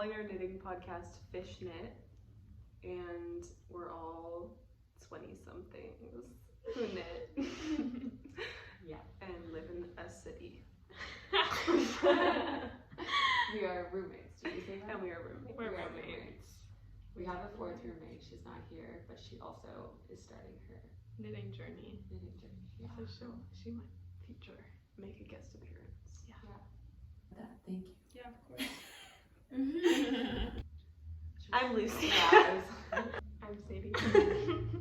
calling our knitting podcast Fishknit, and we're all 20-somethings who knit. Yeah. And live in a city. We are roommates. Did you say that? And we are roommates. We're roommates. We have a fourth roommate. She's not here, but she also is starting her knitting journey. Yeah. So she might feature. Make a guest appearance. Yeah. Thank you. Yeah, of course. I'm Lucy. Yeah, I'm Sadie.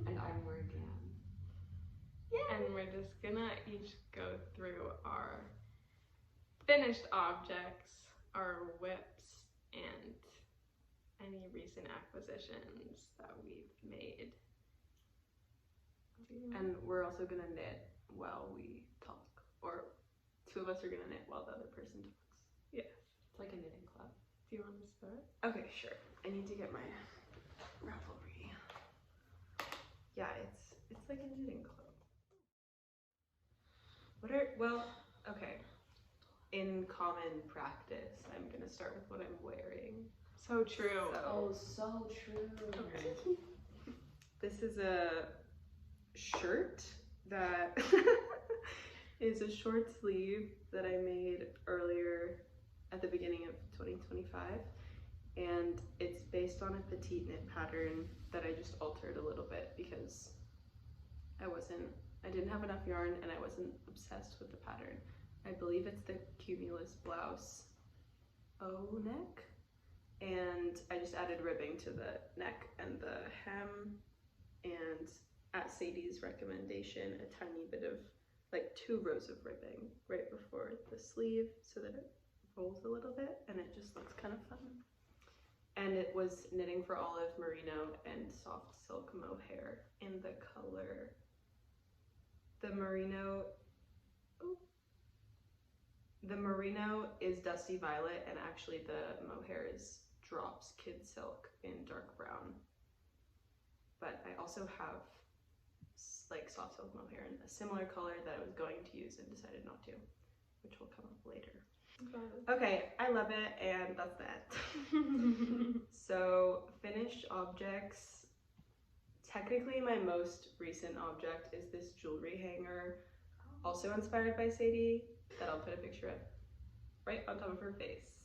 and I'm Morgan. And we're just gonna each go through our finished objects, our whips, and any recent acquisitions that we've made. And we're also gonna knit while we talk. Or two of us are gonna knit while the other person talks. Yes. It's like a knitting club. Do you want to start? Okay, sure. I need to get my Ravelry. Yeah, it's like a knitting club. Okay. In common practice, I'm gonna start with what I'm wearing. So true. So true. Okay. This is a shirt that is a short sleeve that I made earlier at the beginning of 2025, and it's based on a PetiteKnit pattern that I just altered a little bit because I didn't have enough yarn and I wasn't obsessed with the pattern. I believe it's the Cumulus Blous O neck, and I just added ribbing to the neck and the hem, and at Sadie's recommendation, a tiny bit of, like 2 rows of ribbing right before the sleeve so that it rolls a little bit and it just looks kind of fun. And it was knitting for olive, merino, and soft silk mohair in the color. The merino is dusty violet, and actually the mohair is drops kid silk in dark brown. But I also have like soft silk mohair in a similar color that I was going to use and decided not to, which will come up later. Okay, I love it, and that's that. So, finished objects. Technically, my most recent object is this jewelry hanger, also inspired by Sadie, that I'll put a picture of right on top of her face.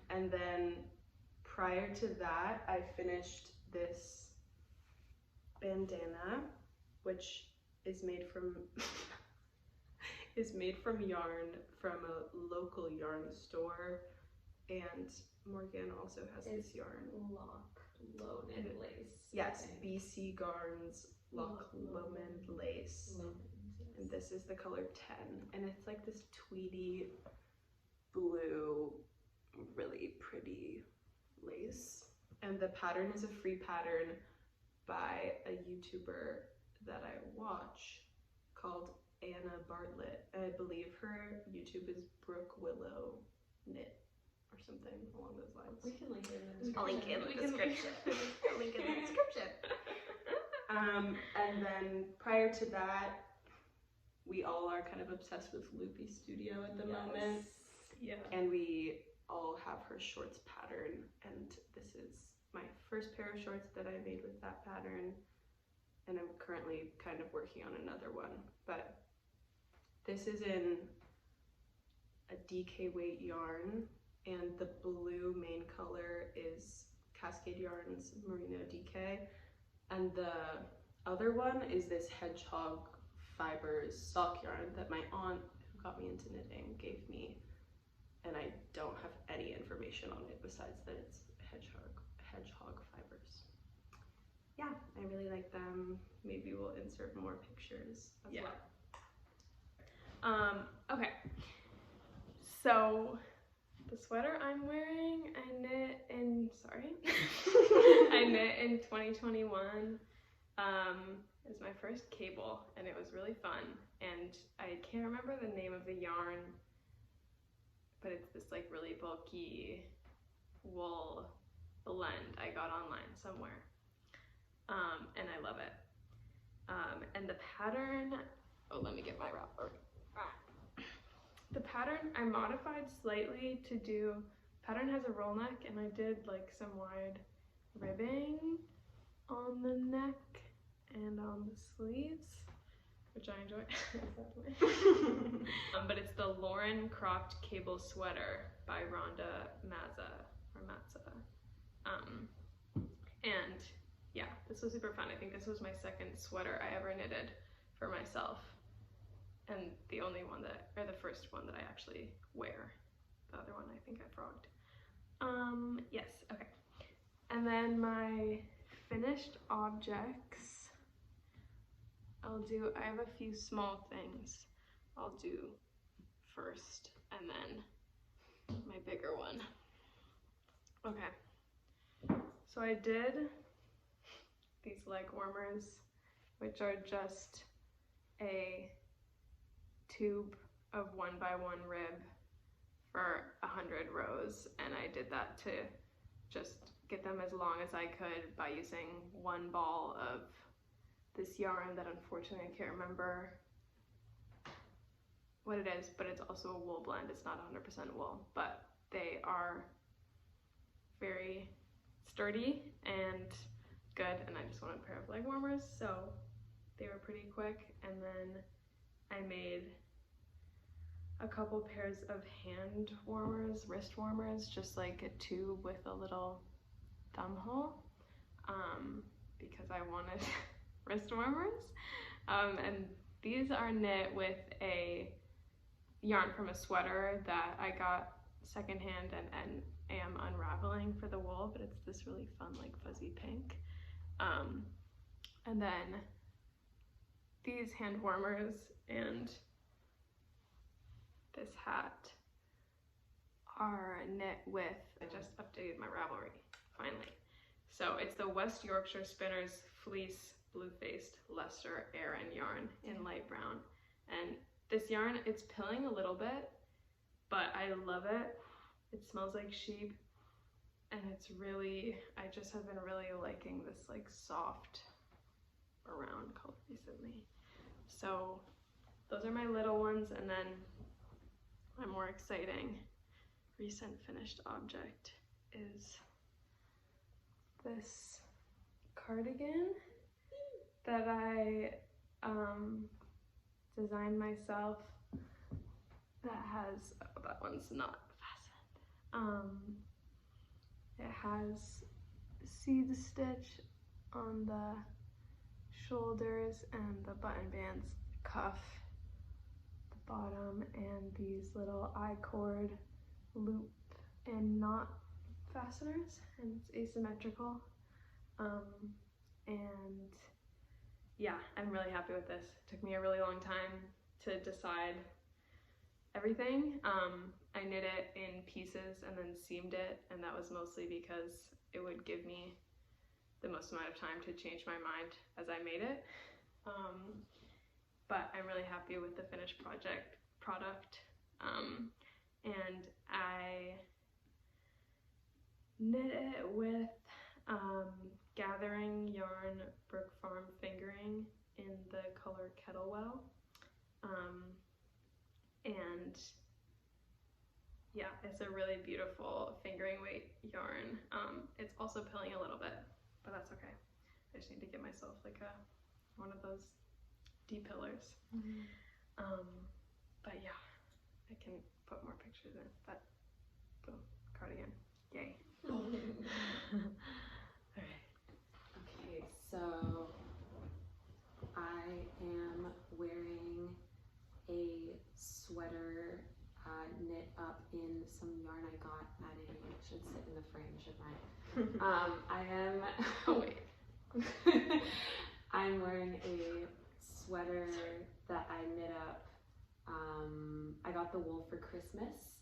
And then prior to that, I finished this bandana, which is made from yarn from a local yarn store, and Morgan also has this yarn. Loan and lace. Yes, BC Garns Loch Lomond lace. And this is the color 10, and it's like this tweedy blue, really pretty lace. And the pattern is a free pattern by a YouTuber that I watch called Anna Bartlett. I believe her YouTube is brookwillow knit or something along those lines. We can link it in the description. I'll link it in the description. I'll link it in the description. And then prior to that, we all are kind of obsessed with Loupy Studio at the moment. Yeah. And we all have her shorts pattern, and this is my first pair of shorts that I made with that pattern, and I'm currently kind of working on another one. But this is in a DK weight yarn, and the blue main color is Cascade Yarns Merino DK, and the other one is this Hedgehog Fibers sock yarn that my aunt, who got me into knitting, gave me, and I don't have any information on it besides that it's hedgehog fibers. Yeah, I really like them. Maybe we'll insert more pictures as well. Okay, so the sweater I'm wearing, I knit in 2021. It was my first cable, and it was really fun, and I can't remember the name of the yarn, but it's this like really bulky wool blend I got online somewhere, and I love it. And the pattern, oh, let me get my wrapper. the pattern I modified slightly to do, pattern has a roll neck and I did like some wide ribbing on the neck and on the sleeves, which I enjoy. But it's the Lauren cropped cable sweater by Rhonda Mazza or Mazza. And yeah, this was super fun. I think this was my second sweater I ever knitted for myself, and the only one that, or the first one that I actually wear. The other one I think I frogged. Yes, okay. And then my finished objects, I have a few small things I'll do first, and then my bigger one. Okay, so I did these leg warmers, which are just a tube of 1x1 rib for 100 rows, and I did that to just get them as long as I could by using one ball of this yarn that unfortunately I can't remember what it is, but it's also a wool blend. It's not 100% wool, but they are very sturdy and good, and I just wanted a pair of leg warmers, so they were pretty quick. And then I made a couple pairs of hand warmers, wrist warmers, just like a tube with a little thumb hole, because I wanted wrist warmers. And these are knit with a yarn from a sweater that I got secondhand and am unraveling for the wool, but it's this really fun like fuzzy pink. And then these hand warmers and this hat are knit with, I just updated my Ravelry, finally. So it's the West Yorkshire Spinners Fleece Blue-Faced Leicester Aran yarn in light brown. And this yarn, it's pilling a little bit, but I love it. It smells like sheep, and it's really, I just have been really liking this like soft brown color recently. So those are my little ones, and then my more exciting recent finished object is this cardigan that I designed myself that has, oh, that one's not fastened. It has seed stitch on the shoulders and the button bands cuff the bottom, and these little I-cord loop and knot fasteners, and it's asymmetrical. And yeah, I'm really happy with this. It took me a really long time to decide everything. I knit it in pieces and then seamed it, and that was mostly because it would give me the most amount of time to change my mind as I made it. But I'm really happy with the finished product. And I knit it with Gathering Yarn Brook Farm Fingering in the color Kettlewell. And yeah, it's a really beautiful fingering weight yarn. It's also pilling a little bit, but that's okay. I just need to get myself like one of those D-pillars. But yeah, I can put more pictures in, but boom, cardigan, yay. Alright. Okay, so I am wearing a sweater knit up in some yarn I got at should sit in the frame, shouldn't I? I am, Oh wait. I'm wearing a sweater that I knit up. I got the wool for Christmas,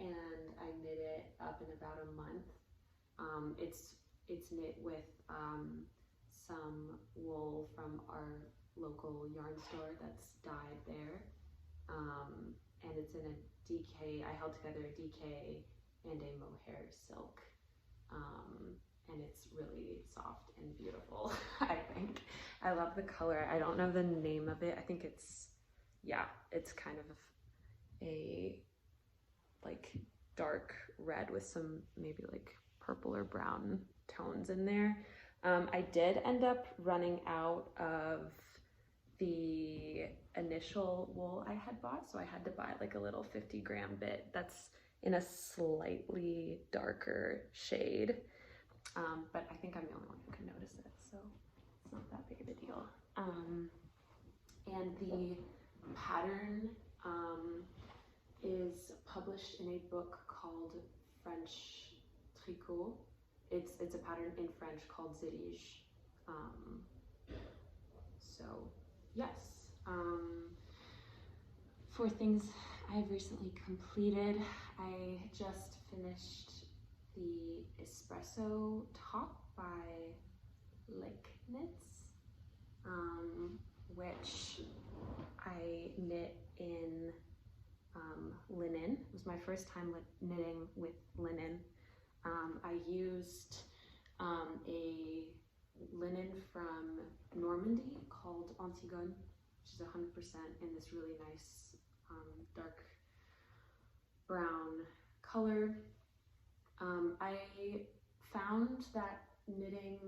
and I knit it up in about a month. It's knit with some wool from our local yarn store that's dyed there, and it's in a DK. I held together a DK and a mohair silk, and it's really soft and beautiful. I think I love the color. I don't know the name of it. I think it's yeah, it's kind of a like dark red with some maybe like purple or brown tones in there. I did end up running out of the initial wool I had bought, so I had to buy like a little 50-gram bit that's in a slightly darker shade. But I think I'm the only one who can notice it, so it's not that big of a deal. And the pattern is published in a book called French Tricot. It's a pattern in French called SADIE'S. So yes, for things I've recently completed, I just finished the Espresso top by Lykke, which I knit in linen. It was my first time knitting with linen. I used a linen from Normandy called Antigone, which is 100% in this really nice dark brown color. I found that knitting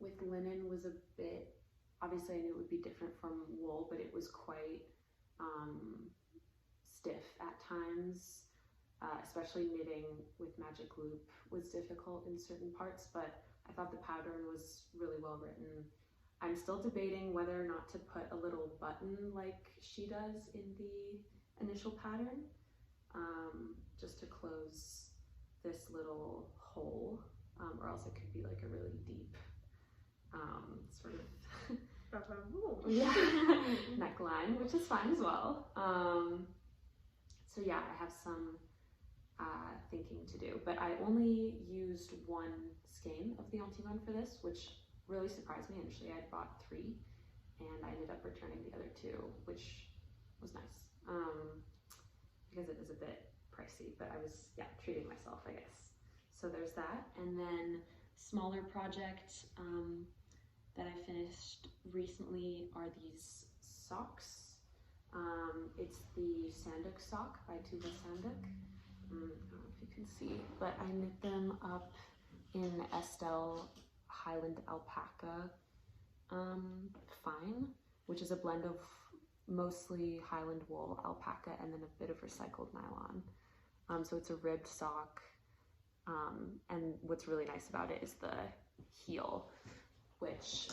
with linen was a bit, obviously I knew it would be different from wool, but it was quite stiff at times, especially knitting with magic loop was difficult in certain parts, but I thought the pattern was really well written. I'm still debating whether or not to put a little button like she does in the initial pattern, just to close this little hole, or else it could be like a really deep sort of yeah, neckline, which is fine as well. So yeah, I have some thinking to do, but I only used one skein of the Antigone for this, which really surprised me. Initially I had bought 3 and I ended up returning the other 2, which was nice, because it was a bit pricey, but I was, yeah, treating myself, I guess. So there's that. And then smaller project that I finished recently are these socks. It's the Sandok sock by Tuva Sandok. I don't know if you can see, but I knit them up in Estelle Highland Alpaca Fine, which is a blend of mostly Highland wool, alpaca, and then a bit of recycled nylon. So it's a ribbed sock, and what's really nice about it is the heel, which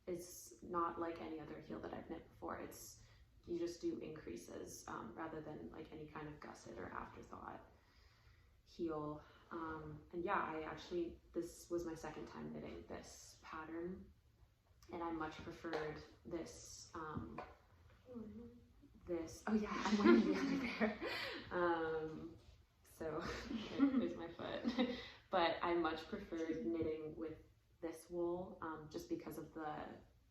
is not like any other heel that I've knit before. It's, you just do increases rather than like any kind of gusset or afterthought heel. And yeah, this was my second time knitting this pattern, and I much preferred this, oh yeah, I'm wearing the other pair. So here's my foot. But I much preferred knitting with this wool, just because of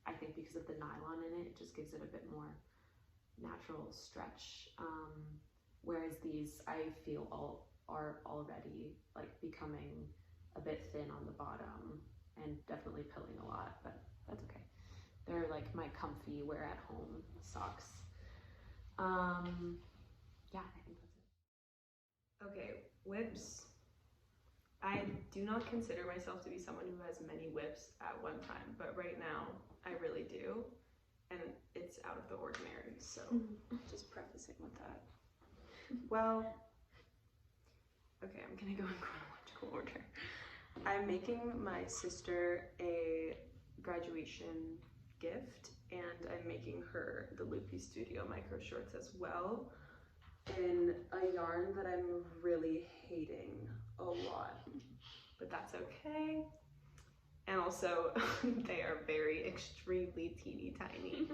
I think because of the nylon in it, it just gives it a bit more natural stretch. Whereas these, I feel are already like becoming a bit thin on the bottom and definitely pilling a lot, but that's okay. They're like my comfy wear at home socks. Yeah, I think that's it. Okay, whips. I do not consider myself to be someone who has many whips at one time, but right now I really do, and it's out of the ordinary, so just prefacing with that. Well, okay, I'm gonna go in chronological order. I'm making my sister a graduation gift, and I'm making her the Loupy Studio Microshorts as well, in a yarn that I'm really hating a lot, but that's okay. And also, they are very extremely teeny tiny.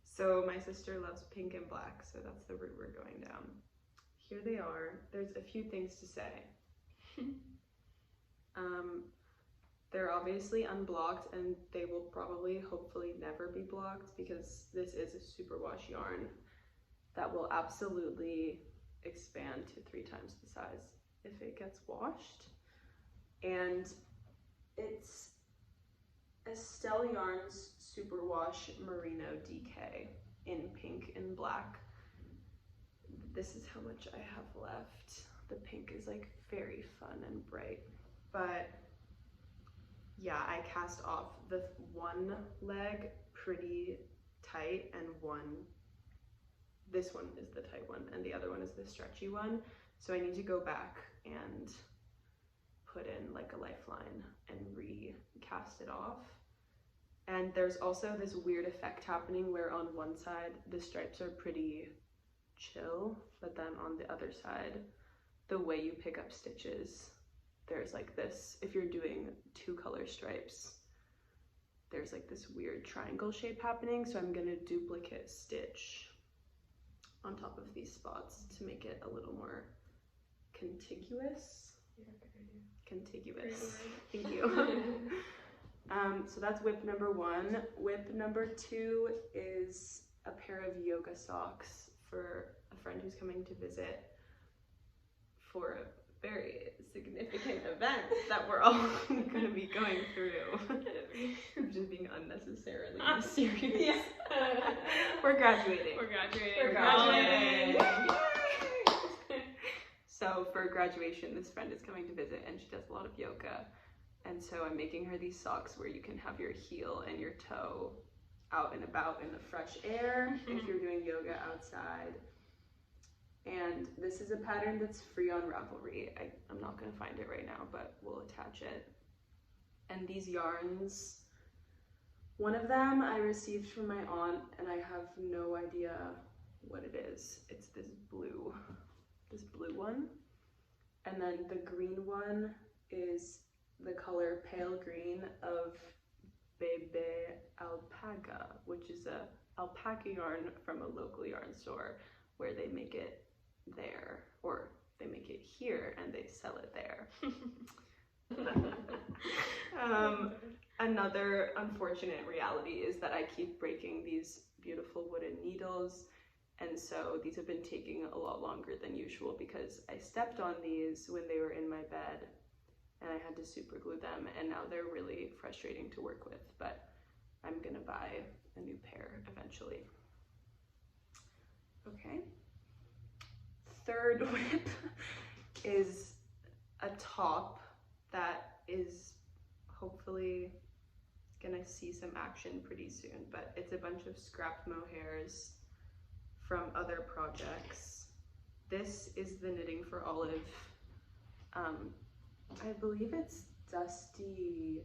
So my sister loves pink and black, so that's the route we're going down. Here they are. There's a few things to say. They're obviously unblocked, and they will probably, hopefully, never be blocked, because this is a superwash yarn that will absolutely expand to 3 times the size if it gets washed. And it's Estelle Yarns Superwash Merino DK in pink and black. This is how much I have left. The pink is like very fun and bright, but yeah, I cast off the one leg pretty tight and this one is the tight one and the other one is the stretchy one. So I need to go back and put in like a lifeline and recast it off. And there's also this weird effect happening where on one side the stripes are pretty chill, but then on the other side, the way you pick up stitches, there's like this, if you're doing 2 color stripes, there's like this weird triangle shape happening. So I'm gonna duplicate stitch on top of these spots to make it a little more contiguous. Contiguous. Thank you. So that's whip number 1. Whip number 2 is a pair of yoga socks for a friend who's coming to visit for a very significant event that we're all going to be going through. I'm just being unnecessarily serious. Yeah. We're graduating. We're graduating. We're graduating. So for graduation, this friend is coming to visit and she does a lot of yoga. And so I'm making her these socks where you can have your heel and your toe out and about in the fresh air if you're doing yoga outside. And this is a pattern that's free on Ravelry. I'm not gonna find it right now, but we'll attach it. And these yarns, one of them I received from my aunt and I have no idea what it is. It's this blue one. And then the green one is the color pale green of Bebe Alpaca, which is a alpaca yarn from a local yarn store where they make it there, or they make it here and they sell it there. Another unfortunate reality is that I keep breaking these beautiful wooden needles, and so these have been taking a lot longer than usual because I stepped on these when they were in my bed and I had to super glue them, and now they're really frustrating to work with, but I'm gonna buy a new pair eventually. Okay. Third whip is a top that is hopefully gonna see some action pretty soon, but it's a bunch of scrap mohairs from other projects. This is the Knitting for Olive. I believe it's dusty,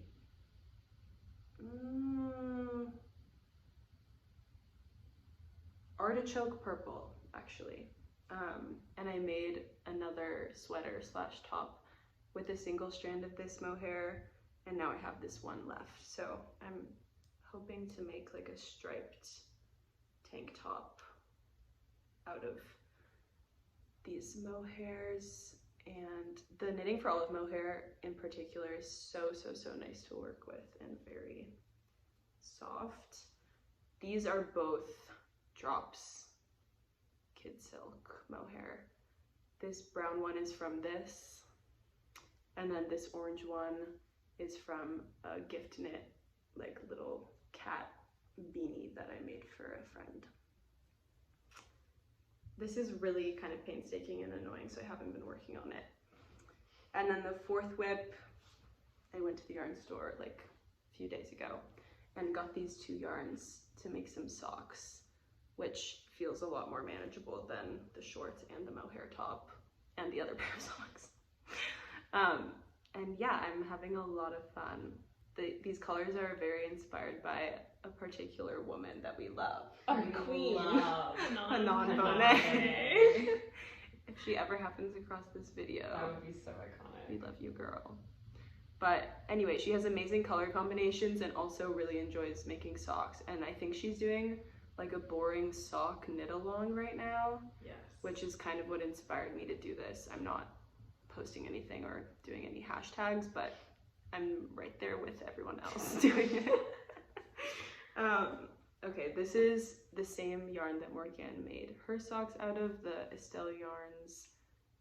artichoke purple, actually. And I made another sweater slash top with a single strand of this mohair, and now I have this one left. So I'm hoping to make like a striped tank top out of these mohairs. And the Knitting for Olive mohair in particular is so nice to work with and very soft. These are both drops kid silk mohair. This brown one is from this, and then this orange one is from a gift knit like little cat beanie that I made for a friend. This is really kind of painstaking and annoying, so I haven't been working on it. And then the fourth whip, I went to the yarn store like a few days ago and got these 2 yarns to make some socks, which feels a lot more manageable than the shorts and the mohair top and the other pair of socks. And yeah, I'm having a lot of fun. These colors are very inspired by a particular woman that we love. Our queen. Anon Bonet. If she ever happens across this video, That would be so iconic. we love you, girl. But anyway, she has amazing color combinations and also really enjoys making socks. And I think she's doing like a boring sock knit along right now. Yes. Which is kind of what inspired me to do this. I'm not posting anything or doing any hashtags, but I'm right there with everyone else doing it. Okay, this is the same yarn that Morgane made her socks out of, the Estelle Yarns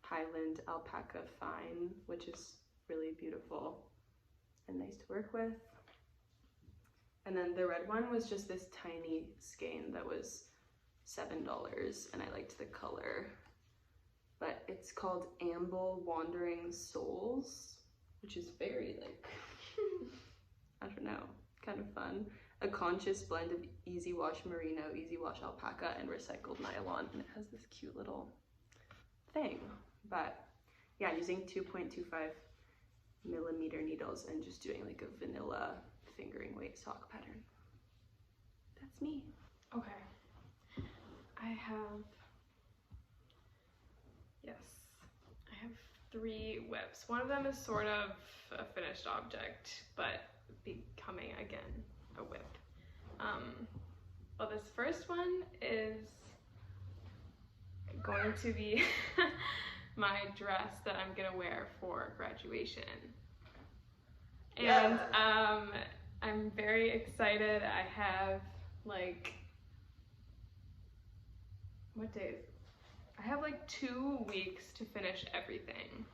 Highland Alpaca Fine, which is really beautiful and nice to work with. And then the red one was just this tiny skein that was $7, and I liked the color. But it's called Amble Wandering Souls, which is very like, I don't know, kind of fun. A conscious blend of easy wash merino, easy wash alpaca, and recycled nylon, and it has this cute little thing. But yeah, using 2.25 millimeter needles and just doing like a vanilla fingering weight sock pattern. That's me. Okay. I have 3 whips. One of them is sort of a finished object, but becoming again a whip. Well, this first one is going to be my dress that I'm gonna wear for graduation. And I'm very excited. I have like, what days? I have like 2 weeks to finish everything,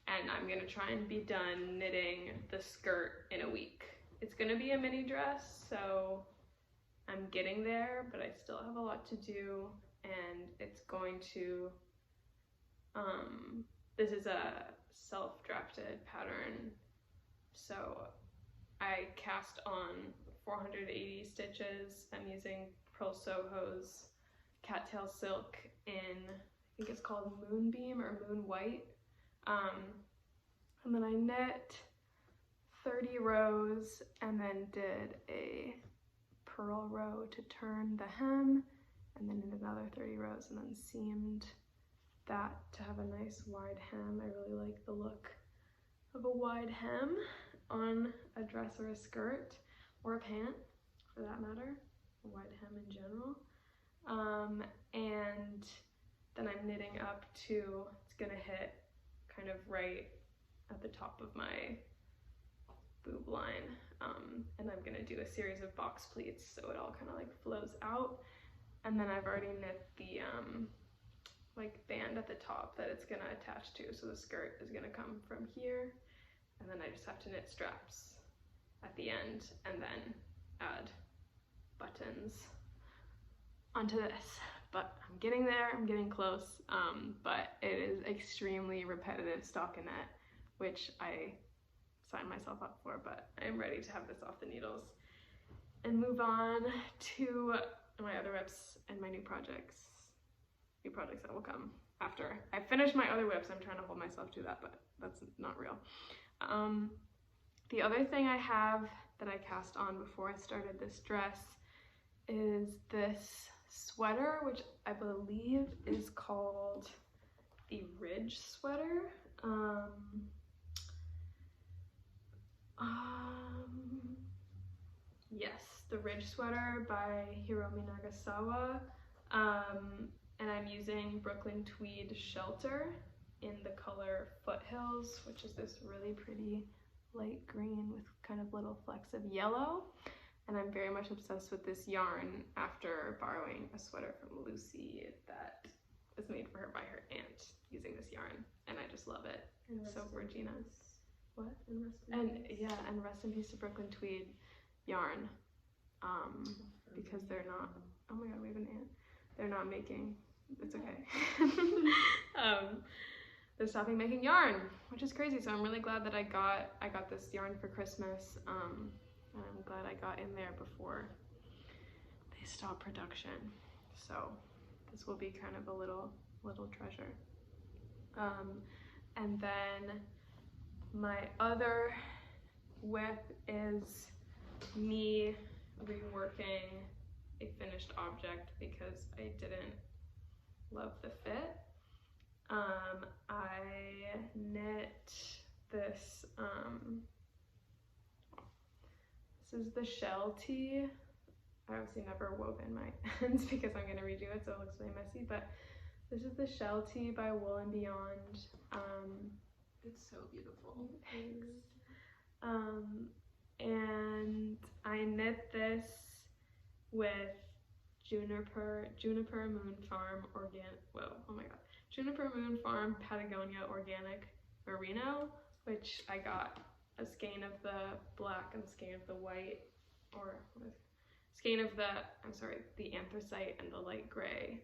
and I'm gonna try and be done knitting the skirt in a week. It's gonna be a mini dress, so I'm getting there, but I still have a lot to do, and it's going to, this is a self-drafted pattern, so I cast on 480 stitches. I'm using Pearl Soho's cattail silk in, I think it's called Moonbeam or Moon White. And then I knit 30 rows and then did a purl row to turn the hem, and then knit another 30 rows and then seamed that to have a nice wide hem. I really like the look of a wide hem on a dress or a skirt or a pant for that matter, a wide hem in general. And then I'm knitting up to, it's gonna hit kind of right at the top of my boob line. And I'm gonna do a series of box pleats so it all kind of like flows out. And then I've already knit the like band at the top that it's gonna attach to. So the skirt is gonna come from here, and then I just have to knit straps at the end and then add buttons onto this. But I'm getting there, I'm getting close, but it is extremely repetitive stockinette, which I signed myself up for, but I'm ready to have this off the needles and move on to my other whips and my new projects that will come after I finish my other whips. I'm trying to hold myself to that, but that's not real. The other thing I have that I cast on before I started this dress is this sweater, which I believe is called the Ridge sweater. Yes, the Ridge sweater by Hiromi Nagasawa. And I'm using Brooklyn Tweed Shelter in the color Foothills, which is this really pretty light green with kind of little flecks of yellow. And I'm very much obsessed with this yarn after borrowing a sweater from Lucy that was made for her by her aunt using this yarn, and I just love it. It's so Regina. What? And yeah, and rest in peace to Brooklyn Tweed yarn, because they're not, oh my god, we have an aunt. They're not making, it's okay. They're stopping making yarn, which is crazy. So I'm really glad that I got this yarn for Christmas. And I'm glad I got in there before they stop production. So this will be kind of a little treasure. And then my other whip is me reworking a finished object because I didn't love the fit. I knit this, this is the shell tee. I obviously never woven my ends because I'm gonna redo it, so it looks really messy, but this is the shell tee by Wool and Beyond. It's so beautiful. Thanks. And I knit this with Juniper Moon Farm Juniper Moon Farm Patagonia Organic Merino, which I got a skein of the black and a skein of the white or what is it? Skein of the anthracite and the light gray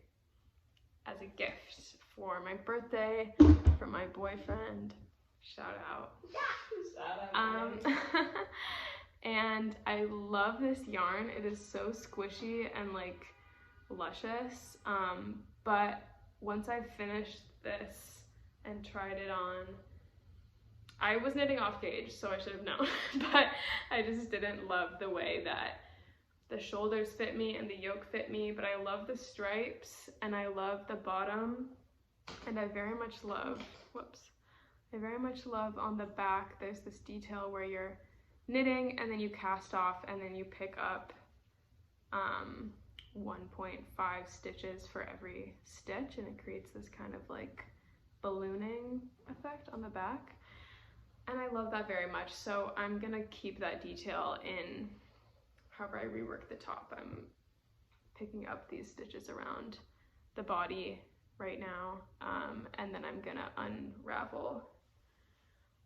as a gift for my birthday from my boyfriend. Shout out. Shout out. And I love this yarn. It is so squishy and like luscious. But once I finished this and tried it on, I was knitting off gauge, so I should have known, but I just didn't love the way that the shoulders fit me and the yoke fit me, but I love the stripes and I love the bottom, and I very much love on the back, there's this detail where you're knitting and then you cast off and then you pick up 1.5 stitches for every stitch, and it creates this kind of like ballooning effect on the back. And I love that very much, so I'm gonna keep that detail in however I rework the top. I'm picking up these stitches around the body right now, and then I'm gonna unravel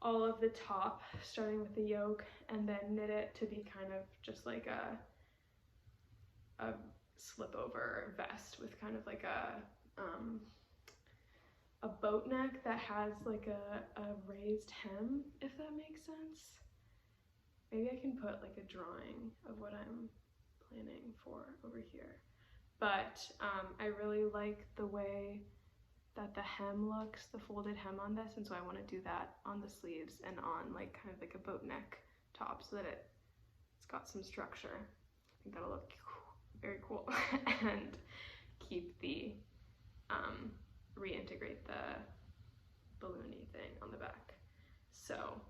all of the top, starting with the yoke, and then knit it to be kind of just like a slip over vest with kind of like a boat neck that has like a raised hem, if that makes sense. Maybe I can put like a drawing of what I'm planning for over here. But I really like the way that the hem looks, the folded hem on this, and so I want to do that on the sleeves and on like kind of like a boat neck top so that it's got some structure. I think that'll look very cool and keep the reintegrate the balloony thing on the back. So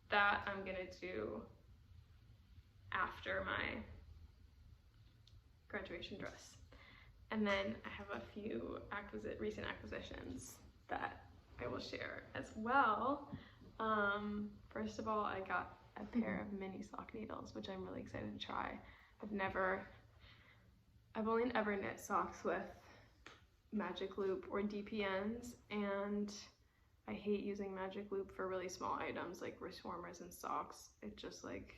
that I'm gonna do after my graduation dress. And then I have a few recent acquisitions that I will share as well. First of all, I got a pair of mini sock needles, which I'm really excited to try. I've only ever knit socks with Magic Loop or DPNs, and I hate using Magic Loop for really small items like wrist warmers and socks. It just like,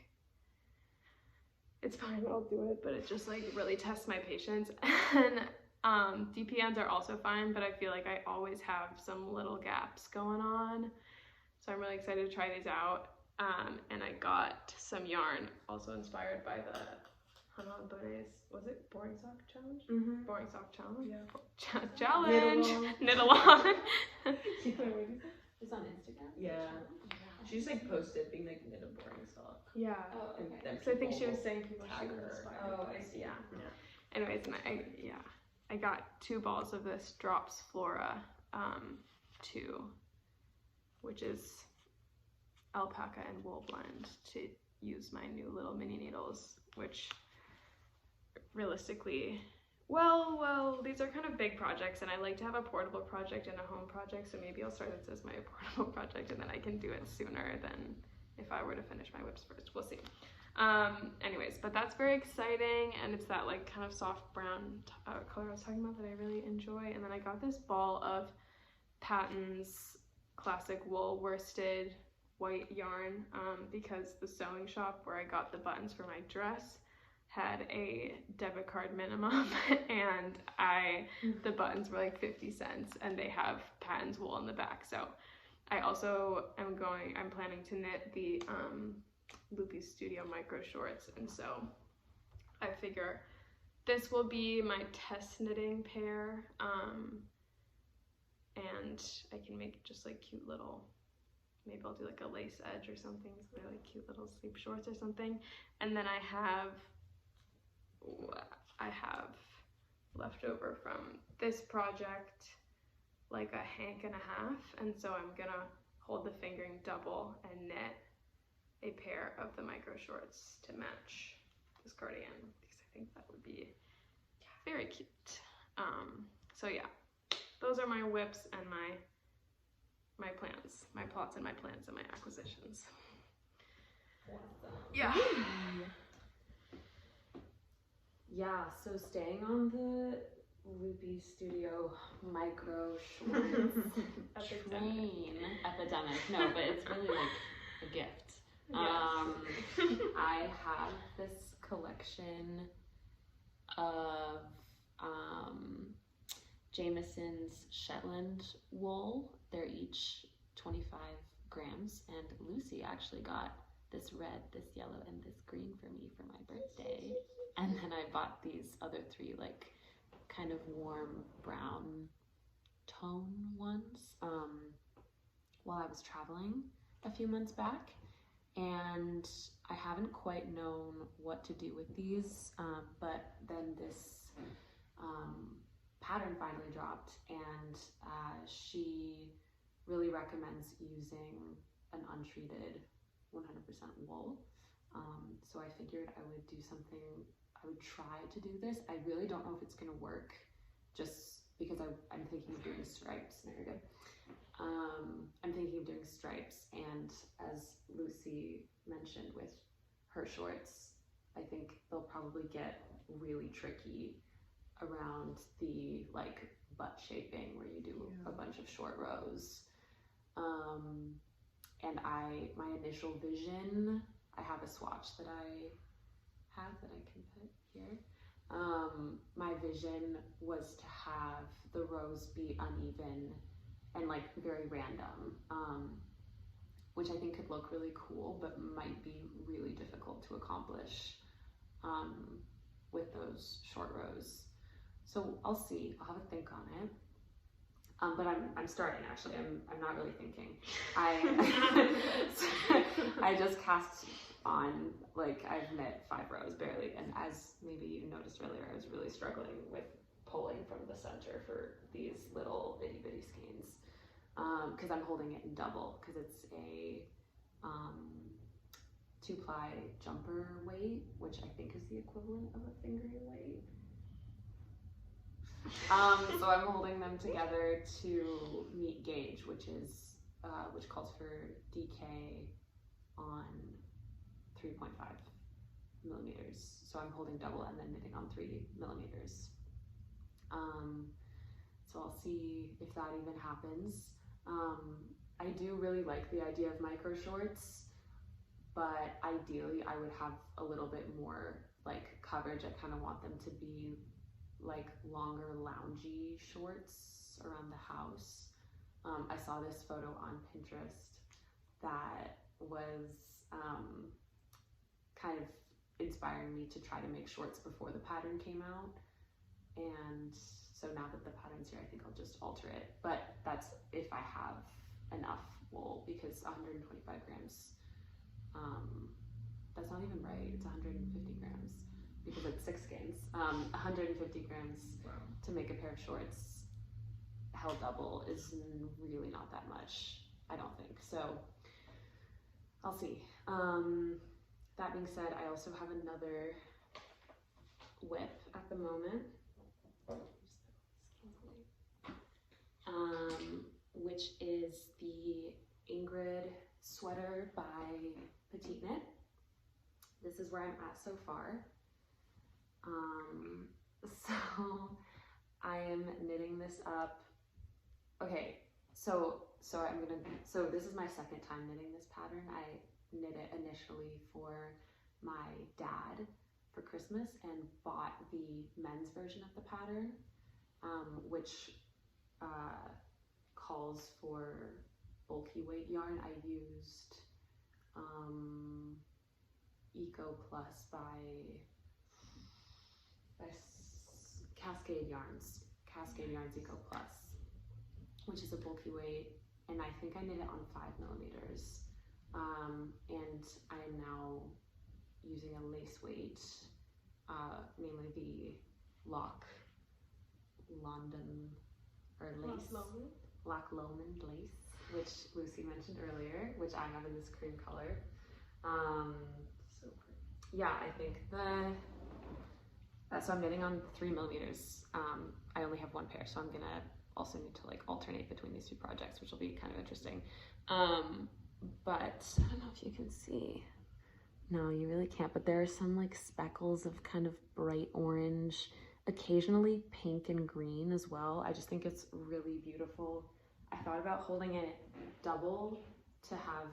it's fine, I'll do it, but it just like really tests my patience. And DPNs are also fine, but I feel like I always have some little gaps going on. So I'm really excited to try these out. And I got some yarn also inspired by the Hana Bone's, was it Boring Sock Challenge? Mm-hmm. Boring Sock Challenge? Yeah. Challenge! Knit along. Knit along. It's on Instagram? Yeah. She just like posted being like knit a boring sock. Yeah. Oh, And okay. then So I think she people was saying people tag she was her. inspired Oh, by. I see. Yeah. Anyways, and I got 2 balls of this Drops Flora 2, which is alpaca and wool blend, to use my new little mini needles, which realistically, well, these are kind of big projects, and I like to have a portable project and a home project, so maybe I'll start this as my portable project, and then I can do it sooner than if I were to finish my whips first. We'll see. Anyways, but that's very exciting, and it's that like kind of soft brown color I was talking about that I really enjoy. And then I got this ball of Patton's classic wool worsted white yarn because the sewing shop where I got the buttons for my dress had a debit card minimum, and the buttons were like 50 cents, and they have Patton's wool on the back. So I also I'm planning to knit the Loupy Studio Microshorts, and so I figure this will be my test knitting pair, and I can make just like cute little, maybe I'll do like a lace edge or something, so they're like cute little sleep shorts or something. And then I have left over from this project like a hank and a half, and so I'm gonna hold the fingering double and knit a pair of the Microshorts to match this cardigan, because I think that would be very cute. So yeah, those are my whips and my plans, my plots and my plans and my acquisitions. Yeah. Yeah, so staying on the Loupy Studio Microshorts train, epidemic. No, but it's really like a gift. Yes. I have this collection collection of Jameson's Shetland wool. They're each 25 grams, and Lucy actually got this red, this yellow, and this green for me for my birthday. And then I bought these other 3 like kind of warm brown tone ones while I was traveling a few months back, and I haven't quite known what to do with these, but then this pattern finally dropped, and she really recommends using an untreated 100% wool. So I figured I would do something, I would try to do this. I really don't know if it's gonna work, just because I'm thinking of doing stripes. There we go. I'm thinking of doing stripes, and as Lucy mentioned with her shorts, I think they'll probably get really tricky around the like butt shaping where you do a bunch of short rows. And my initial vision, I have a swatch that I have that I can put here. My vision was to have the rows be uneven and like very random, which I think could look really cool, but might be really difficult to accomplish with those short rows. So I'll see, I'll have a think on it. But I'm starting actually, I'm not really thinking. I just cast on, like I've knit 5 rows barely, and as maybe you noticed earlier, I was really struggling with pulling from the center for these little itty bitty skeins, because I'm holding it in double, because it's a 2-ply jumper weight, which I think is the equivalent of a fingering weight. So I'm holding them together to meet gauge, which calls for DK on 3.5 millimeters. So I'm holding double and then knitting on 3 millimeters. So I'll see if that even happens. I do really like the idea of micro shorts, but ideally I would have a little bit more like coverage. I kind of want them to be like longer loungy shorts around the house. I saw this photo on Pinterest that was kind of inspiring me to try to make shorts before the pattern came out, and so now that the pattern's here, I think I'll just alter it, but that's if I have enough wool, because 125 grams, that's not even right, it's 150 grams because it's 6 skeins. 150 grams to make a pair of shorts held double is really not that much, I don't think. So I'll see. That being said, I also have another whip at the moment, which is the Ingrid sweater by PetiteKnit. This is where I'm at so far. So I am knitting this up. Okay, so this is my second time knitting this pattern. I knit it initially for my dad for Christmas and bought the men's version of the pattern, which calls for bulky weight yarn. I used Eco Plus by Cascade Yarns Eco Plus, which is a bulky weight, and I think I knit it on 5 millimeters. And I am now using a lace weight, namely the Loch Lomond lace, which Lucy mentioned earlier, which I have in this cream color. So pretty. Yeah, I think so I'm knitting on 3 millimeters. I only have 1 pair, so I'm gonna also need to like alternate between these 2 projects, which will be kind of interesting. But I don't know if you can see. No, you really can't, but there are some like speckles of kind of bright orange, occasionally pink and green as well. I just think it's really beautiful. I thought about holding it double to have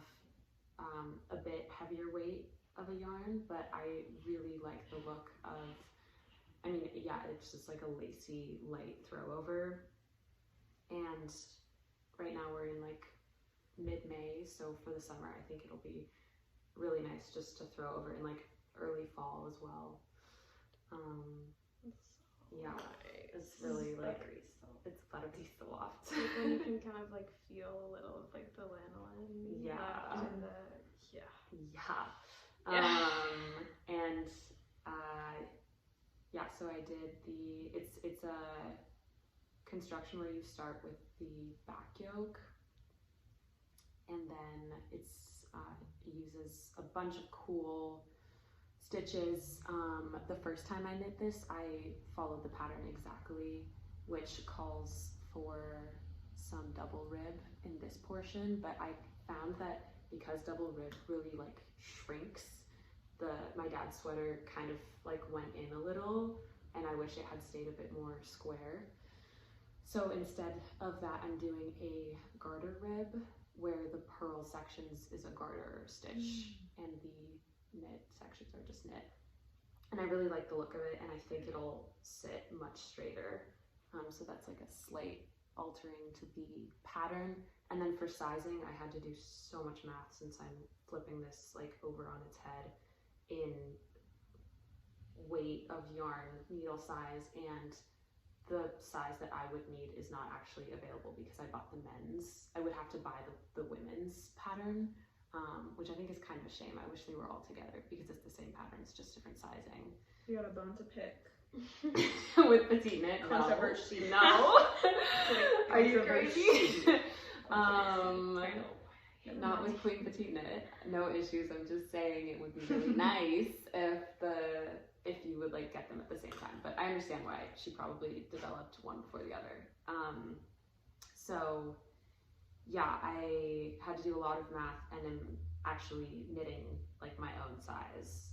a bit heavier weight of a yarn, but I really like the look of, I mean, yeah, it's just like a lacy light throw over. And right now we're in like mid-May, so for the summer I think it'll be really nice just to throw over in like early fall as well. Yeah, it's really like, it's buttery soft. Like when you can kind of like feel a little of like the lanolin left in the, and yeah, so I did it's a construction where you start with the back yoke, and then it uses a bunch of cool stitches. The first time I knit this, I followed the pattern exactly, which calls for some double rib in this portion, but I found that because double rib really like shrinks, my dad's sweater kind of like went in a little, and I wish it had stayed a bit more square. So instead of that, I'm doing a garter rib where the purl sections is a garter stitch and the knit sections are just knit. And I really like the look of it, and I think it'll sit much straighter. So that's like a slight altering to the pattern. And then for sizing, I had to do so much math since I'm flipping this like over on its head in weight of yarn, needle size, and the size that I would need is not actually available because I bought the men's. I would have to buy the women's pattern, which I think is kind of a shame. I wish they were all together because it's the same pattern, it's just different sizing. You got a bone to pick. With PetiteKnit, Controversy. No. Are you Controversy. crazy? Not with Queen PetiteKnit. No issues. I'm just saying it would be really nice if you would like get them at the same time. But I understand why she probably developed one before the other. So yeah, I had to do a lot of math and am actually knitting like my own size,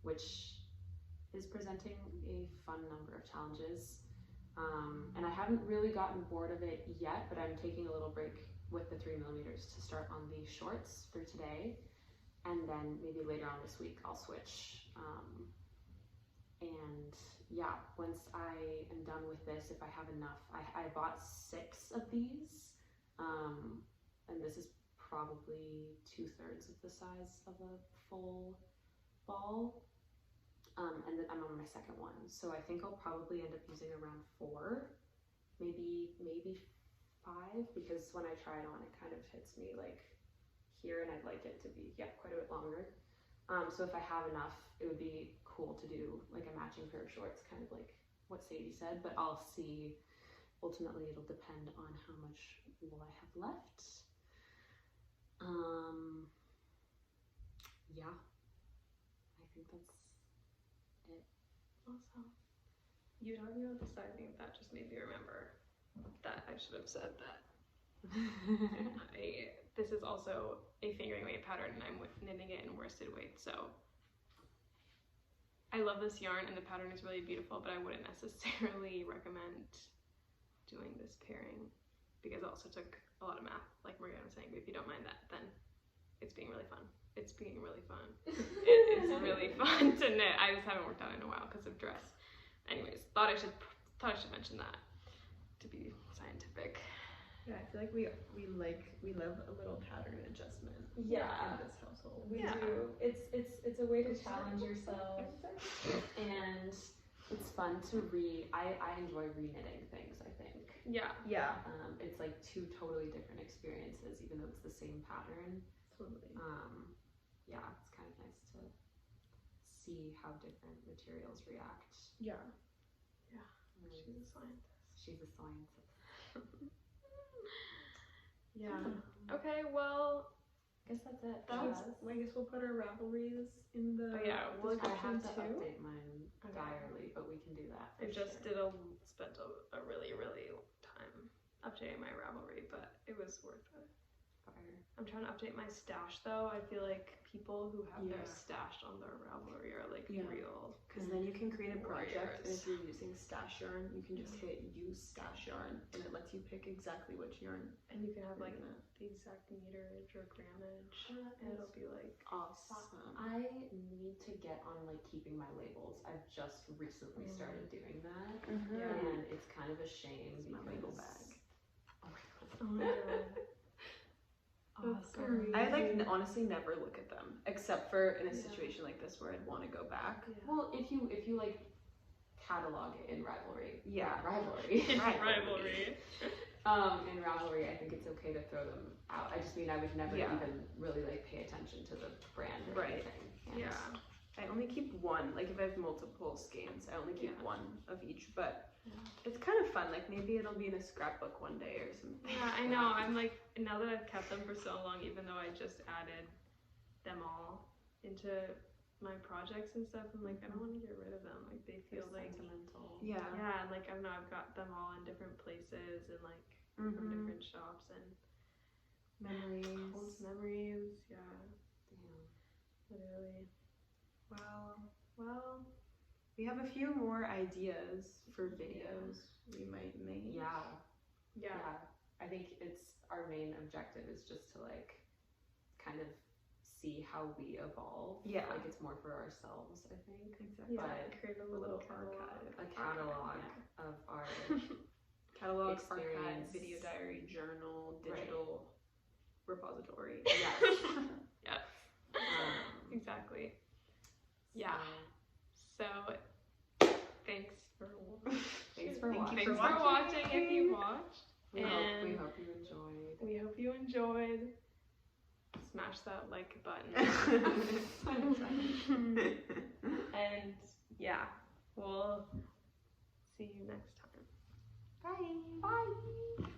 which is presenting a fun number of challenges. And I haven't really gotten bored of it yet, but I'm taking a little break with the 3mm to start on the shorts for today. And then maybe later on this week I'll switch. And yeah, once I am done with this, if I have enough, I bought 6 of these. And this is probably 2/3 of the size of a full ball. And then I'm on my second one, so I think I'll probably end up using around 4, maybe 5, because when I try it on, it kind of hits me like here, and I'd like it to be quite a bit longer. So if I have enough, it would be cool to do like a matching pair of shorts, kind of like what Sadie said. But I'll see. Ultimately, it'll depend on how much wool I have left. Yeah, I think that's it. Awesome. You talking about the sizing of that just made me remember that I should have said that. This is also a fingering weight pattern, and I'm knitting it in worsted weight, so I love this yarn and the pattern is really beautiful, but I wouldn't necessarily recommend doing this pairing because it also took a lot of math, like Morgana was saying. But if you don't mind that, then it's being really fun. It's being really fun. It is really fun to knit. I just haven't worked on it in a while because of dress. Anyways, thought I should mention that to be scientific. Yeah, I feel like we love a little pattern adjustment. Yeah. In this household. We do. It's a way to challenge yourself, and it's fun to I enjoy re-knitting things, I think. Yeah. Yeah. It's like 2 totally different experiences, even though it's the same pattern. Totally. Yeah, it's kind of nice to see how different materials react. Yeah. Yeah. She's a scientist. She's a scientist. Yeah. Okay, well, I guess that's it. I guess we'll put our Ravelries in the we'll I have to too. update mine diarily, but we can do that. I just spent a really, really long time updating my Ravelry, but it was worth it. I'm trying to update my stash though. I feel like people who have their stash on their Ravelry are like real. Because then you can create a project, and warriors. if you're using stash yarn, you can just hit use stash yarn, and it lets you pick exactly which yarn. And you can have like the exact meterage or grammage, and it'll be like awesome. I need to get on like keeping my labels. I've just recently started doing that, and it's kind of a shame because my label bag. Oh my god. Oh my god. Awesome. I like honestly never look at them except for in a situation like this where I'd want to go back. Well, if you like catalog it in Ravelry. Yeah. Ravelry. Ravelry. In Ravelry, I think it's okay to throw them out. I just mean I would never even really like pay attention to the brand or anything. And Yeah. I only keep one. Like if I have multiple skeins, I only keep one of each. But it's kind of fun. Like maybe it'll be in a scrapbook one day or something. Yeah, I know. I'm like, now that I've kept them for so long, even though I just added them all into my projects and stuff, I'm like, I don't want to get rid of them. Like they feel like sentimental. Yeah. Yeah, and like I don't know, I've got them all in different places and like from different shops and Memories. memories. Yeah, Yeah. literally. Well, we have a few more ideas for videos we might make. Yeah. I think it's our main objective is just to like kind of see how we evolve. Yeah. Like it's more for ourselves, I think. Exactly. Yeah, But create a little archive. a catalog of our Catalog, archive, experience. video diary, journal, digital repository. Yeah. Exactly. Yeah. So thanks for watching. Thanks for watching. Thanks for watching if you watched. We And hope you enjoyed. we hope you enjoyed. Smash that like button. And yeah, we'll see you next time. Bye. Bye.